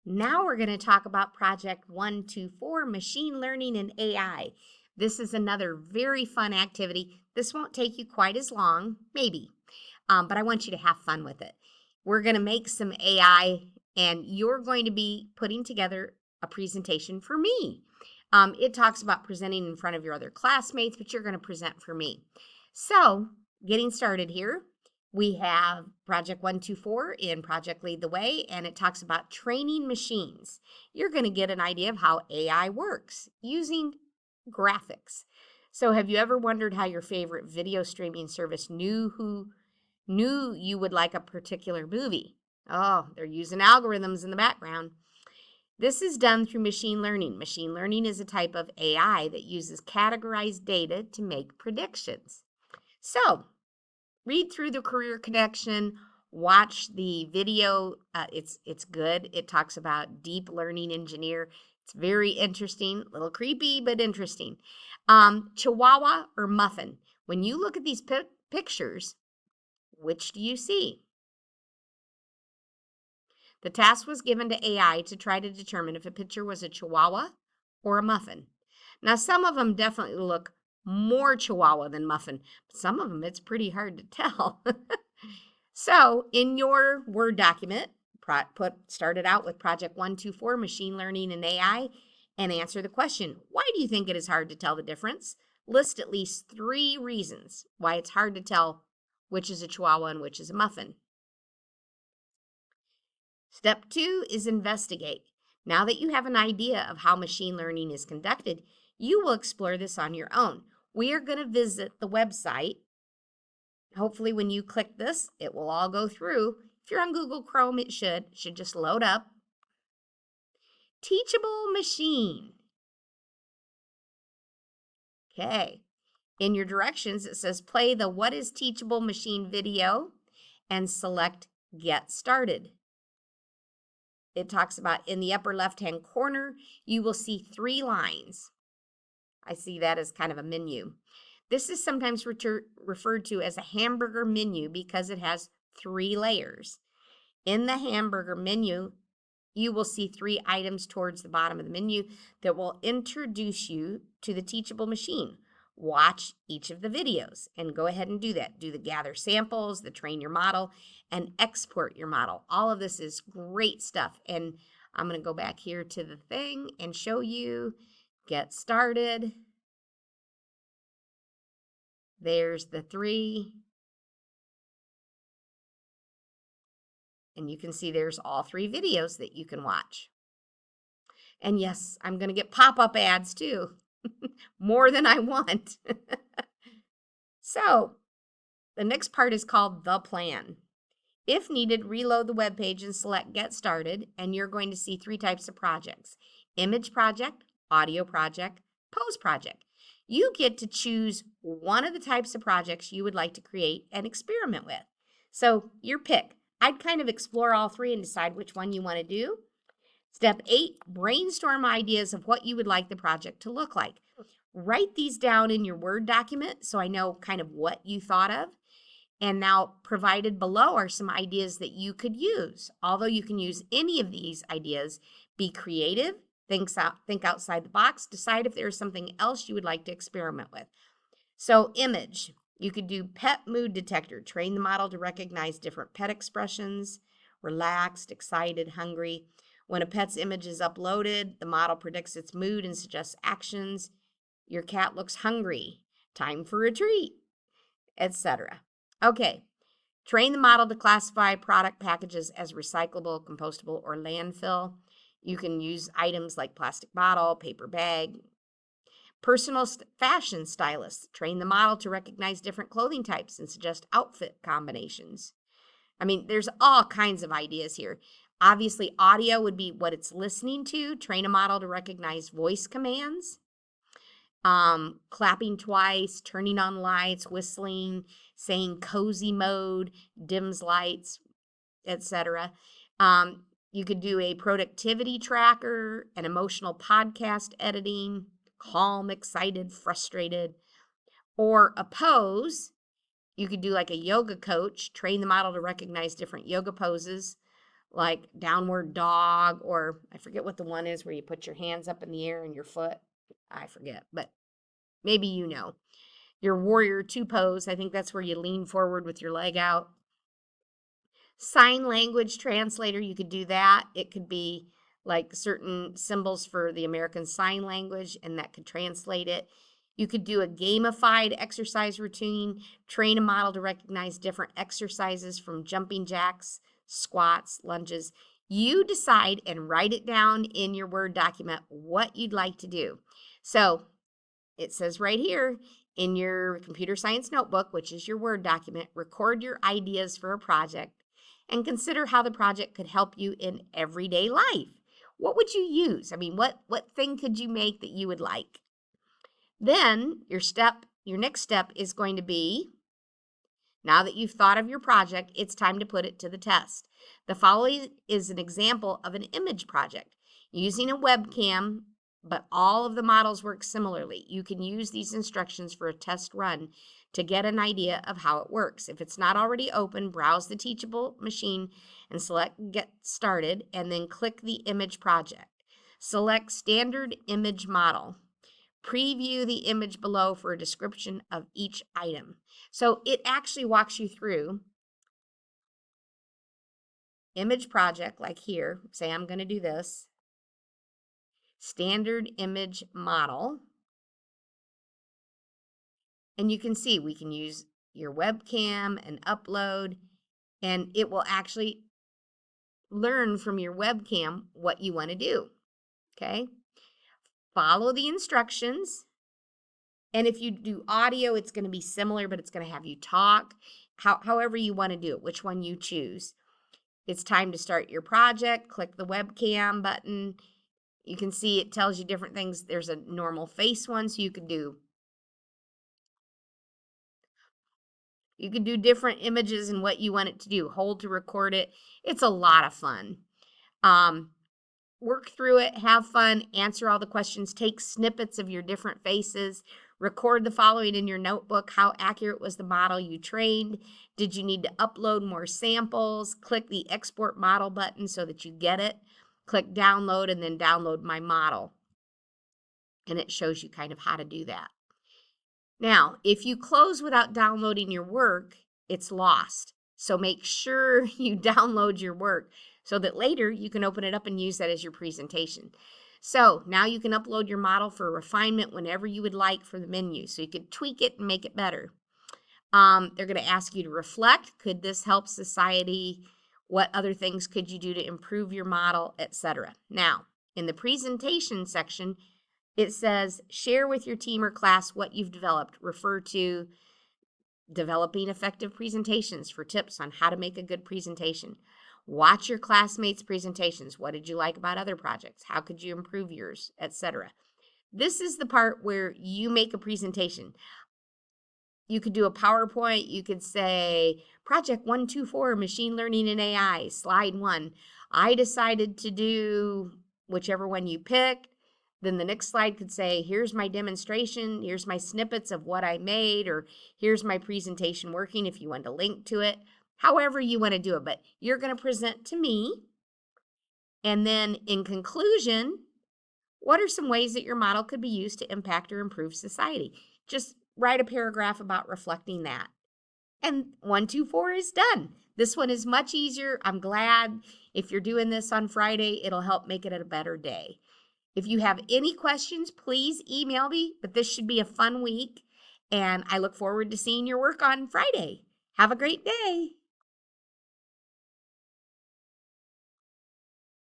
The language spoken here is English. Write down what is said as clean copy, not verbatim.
Now we're going to talk about Project 124, Machine Learning and AI. This is another very fun activity. This won't take you quite as long, maybe, but I want you to have fun with it. We're going to make some AI, and you're going to be putting together a presentation for me. It talks about presenting in front of your other classmates, but you're going to present for me. So, getting started here. We have Project 124 in Project Lead the Way, and it talks about training machines. You're going to get an idea of how AI works using graphics. So have you ever wondered how your favorite video streaming service knew you would like a particular movie? Oh, they're using algorithms in the background. This is done through machine learning. Machine learning is a type of AI that uses categorized data to make predictions. So, read through the career connection, watch the video. It's good. It talks about deep learning engineer. It's very interesting, a little creepy, but interesting. Chihuahua or muffin? When you look at these pictures, which do you see? The task was given to AI to try to determine if a picture was a chihuahua or a muffin. Now, some of them definitely look more chihuahua than muffin, but some of them it's pretty hard to tell. So, in your Word document, start it out with Project 124, Machine Learning and AI, and answer the question, why do you think it is hard to tell the difference? List at least 3 reasons why it's hard to tell which is a chihuahua and which is a muffin. Step 2 is investigate. Now that you have an idea of how machine learning is conducted, you will explore this on your own. We are going to visit the website. Hopefully when you click this, it will all go through. If you're on Google Chrome, it should just load up. Teachable machine. Okay. In your directions, it says play the What is Teachable Machine video and select Get Started. It talks about in the upper left-hand corner, you will see 3 lines. I see that as kind of a menu. This is sometimes referred to as a hamburger menu because it has 3 layers. In the hamburger menu, you will see 3 items towards the bottom of the menu that will introduce you to the teachable machine. Watch each of the videos and go ahead and do that. Do the gather samples, the train your model, and export your model. All of this is great stuff. And I'm going to go back here to the thing and show you. Get started. There's the 3. And you can see there's all 3 videos that you can watch. And yes, I'm going to get pop-up ads too. More than I want. So, the next part is called the plan. If needed, reload the web page and select Get Started, and you're going to see 3 types of projects. Image project, audio project, pose project. You get to choose one of the types of projects you would like to create and experiment with. So, your pick. I'd kind of explore all 3 and decide which one you want to do. Step 8, brainstorm ideas of what you would like the project to look like. Write these down in your Word document so I know kind of what you thought of. And now provided below are some ideas that you could use. Although you can use any of these ideas, be creative, think outside the box, decide if there's something else you would like to experiment with. So image, you could do pet mood detector, train the model to recognize different pet expressions, relaxed, excited, hungry. When a pet's image is uploaded, the model predicts its mood and suggests actions. Your cat looks hungry, time for a treat, etc. Okay, train the model to classify product packages as recyclable, compostable, or landfill. You can use items like plastic bottle, paper bag. Personal fashion stylists, train the model to recognize different clothing types and suggest outfit combinations. I mean, there's all kinds of ideas here. Obviously, audio would be what it's listening to. Train a model to recognize voice commands. Clapping twice, turning on lights, whistling, saying cozy mode, dims lights, etc. You could do a productivity tracker, an emotional podcast editing, calm, excited, frustrated, or a pose. You could do like a yoga coach, train the model to recognize different yoga poses, like downward dog, or I forget what the one is where you put your hands up in the air and your foot. I forget, but maybe you know. Your warrior two pose, I think that's where you lean forward with your leg out. Sign language translator, you could do that. It could be like certain symbols for the American Sign Language, and that could translate it. You could do a gamified exercise routine, train a model to recognize different exercises from jumping jacks, squats, lunges. You decide and write it down in your Word document what you'd like to do. So it says right here in your computer science notebook, which is your Word document, record your ideas for a project and consider how the project could help you in everyday life. What would you use? I mean, what thing could you make that you would like? Then your next step is going to be, now that you've thought of your project, it's time to put it to the test. The following is an example of an image project using a webcam, but all of the models work similarly. You can use these instructions for a test run to get an idea of how it works. If it's not already open, browse the Teachable machine and select Get Started, and then click the image project. Select Standard Image Model. Preview the image below for a description of each item. So it actually walks you through image project, like here. Say I'm going to do this. Standard image model. And you can see we can use your webcam and upload, and it will actually learn from your webcam what you want to do. Okay? Follow the instructions. And if you do audio, it's going to be similar, but it's going to have you talk, however you want to do it, which one you choose. It's time to start your project. Click the webcam button. You can see it tells you different things. There's a normal face one, so you could do different images and what you want it to do. Hold to record it. It's a lot of fun. Work through it, have fun, answer all the questions, take snippets of your different faces, record the following in your notebook. How accurate was the model you trained? Did you need to upload more samples? Click the export model button so that you get it. Click download and then download my model. And it shows you kind of how to do that. Now, if you close without downloading your work, it's lost. So make sure you download your work so that later you can open it up and use that as your presentation. So now you can upload your model for refinement whenever you would like for the menu. So you could tweak it and make it better. They're going to ask you to reflect. Could this help society? What other things could you do to improve your model, etc. Now, in the presentation section, it says, share with your team or class what you've developed. Refer to developing effective presentations for tips on how to make a good presentation. Watch your classmates' presentations. What did you like about other projects? How could you improve yours, etc. This is the part where you make a presentation. You could do a PowerPoint. You could say, Project 124, Machine Learning and AI, Slide 1. I decided to do whichever one you picked. Then the next slide could say, here's my demonstration, here's my snippets of what I made, or here's my presentation working if you want to link to it. However you want to do it, but you're going to present to me. And then in conclusion, what are some ways that your model could be used to impact or improve society? Just write a paragraph about reflecting that. And 124 is done. This one is much easier. I'm glad if you're doing this on Friday, it'll help make it a better day. If you have any questions, please email me, but this should be a fun week, and I look forward to seeing your work on Friday. Have a great day.